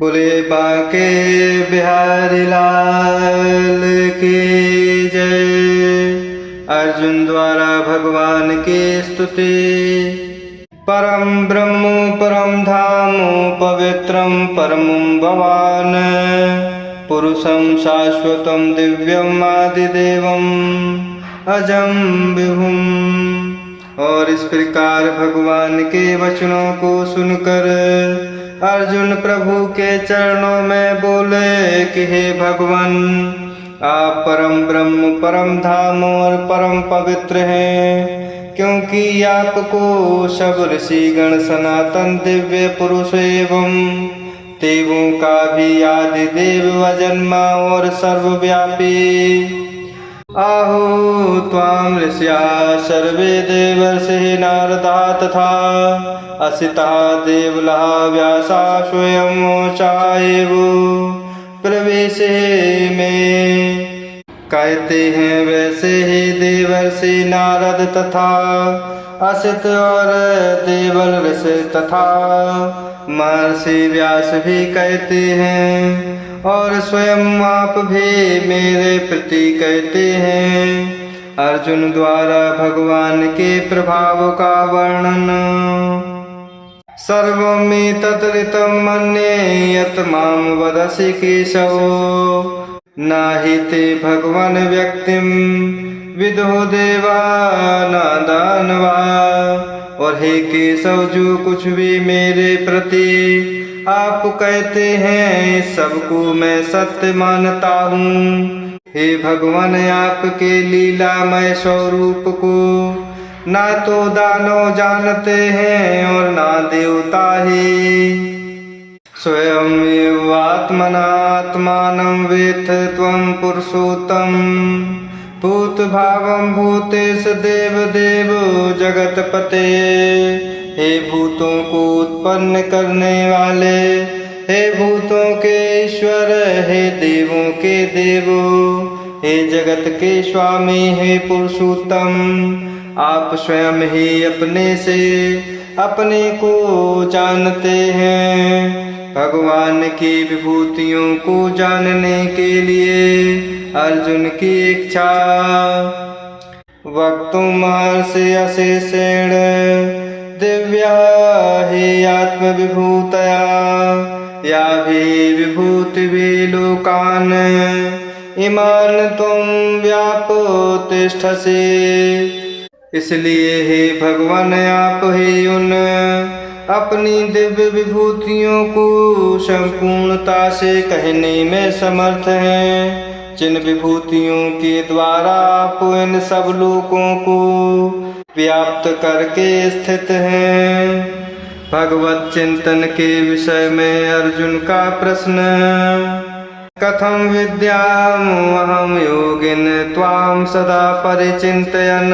बोले बांके बिहारी लाल की जय। अर्जुन द्वारा भगवान की स्तुति। परम ब्रह्म परम धाम पवित्रम परमं भवान पुरुषं शाश्वतं दिव्यम आदिदेवम अजं विभुम्। और इस प्रकार भगवान के वचनों को सुनकर अर्जुन प्रभु के चरणों में बोले कि हे भगवान, आप परम ब्रह्म परम धाम और परम पवित्र हैं, क्योंकि आपको सब ऋषिगण सनातन दिव्य पुरुष एवं देवों का भी आदि देव अजन्मा और सर्वव्यापी। आहो त्वां ऋषया सर्वे देवर्षि नारदा तथा असिता देवला व्यासा स्वयं चाएव प्रवेशे में। कहते हैं वैसे ही देवर्षि नारद तथा असित और देवल ऋषि तथा महर्षि व्यास भी कहते हैं, और स्वयं आप भी मेरे प्रति कहते हैं। अर्जुन द्वारा भगवान के प्रभाव का वर्णन। सर्वमेतत्ऋतं मन्ये यत् मां वदसि केशव, नाहि ते भगवन् व्यक्तिं विदुः देवा न दानवा। और हे केशव, जो कुछ भी मेरे प्रति आप कहते हैं सबको मैं सत्य मानता हूँ। हे भगवान, आपके लीलामय स्वरूप को ना तो दानव जानते हैं और ना देवता ही। स्वयं एव आत्मनात्मानं वेत्थ त्वं पुरुषोत्तम भूत भावं भूतेश देव देव जगतपते। हे भूतों को उत्पन्न करने वाले, हे भूतों के ईश्वर, हे देवों के देव, हे जगत के स्वामी, हे पुरुषोत्तम, आप स्वयं ही अपने से अपने को जानते हैं। भगवान की विभूतियों को जानने के लिए अर्जुन की इच्छा वक्तुं महर्षि अशेषेण दिव्या हि आत्मविभूतया या भी विभूतिभिः लोकान् इमान् त्वं व्याप्तिष्ठसि। इसलिए हे भगवान, आप ही उन अपनी दिव्य विभूतियों को संपूर्णता से कहने में समर्थ हैं, जिन विभूतियों के द्वारा आप इन सब लोकों को व्याप्त करके स्थित हैं। भगवत चिंतन के विषय में अर्जुन का प्रश्न। कथं विद्यामहं योगिन त्वां सदा परिचिन्तयन्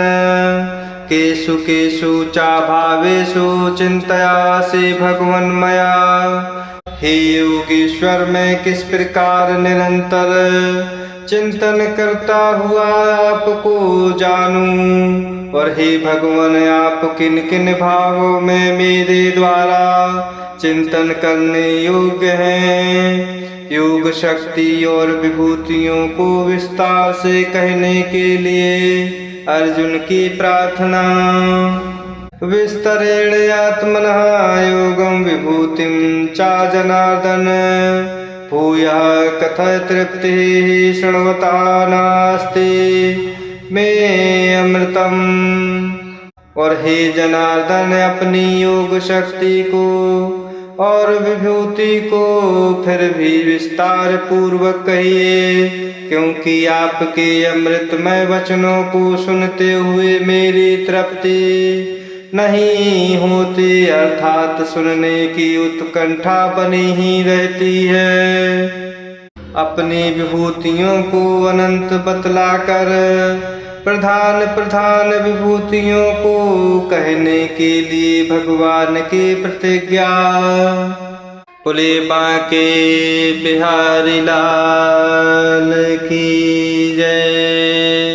केषु केषु चा भावेषु चिन्तयासि भगवन् मया। हे योगीश्वर, मैं किस प्रकार निरंतर चिंतन करता हुआ आपको जानूं, और हे भगवान, आप किन किन भावों में मेरे द्वारा चिंतन करने योग्य हैं। योग शक्ति और विभूतियों को विस्तार से कहने के लिए अर्जुन की प्रार्थना। विस्तरेण आत्मनः योगं विभूतिं चा जनार्दन भूयः कथय तृप्तिः शृण्वता नास्ति मे अमृतम। और हे जनार्दन, अपनी योग शक्ति को और विभूति को फिर भी विस्तार पूर्वक कहिए, क्योंकि आपके अमृतमय वचनों को सुनते हुए मेरी तृप्ति नहीं होती, अर्थात सुनने की उत्कंठा बनी ही रहती है। अपनी विभूतियों को अनंत बतलाकर प्रधान प्रधान विभूतियों को कहने के लिए भगवान की प्रतिज्ञा। बोले बांके बिहारी लाल की जय।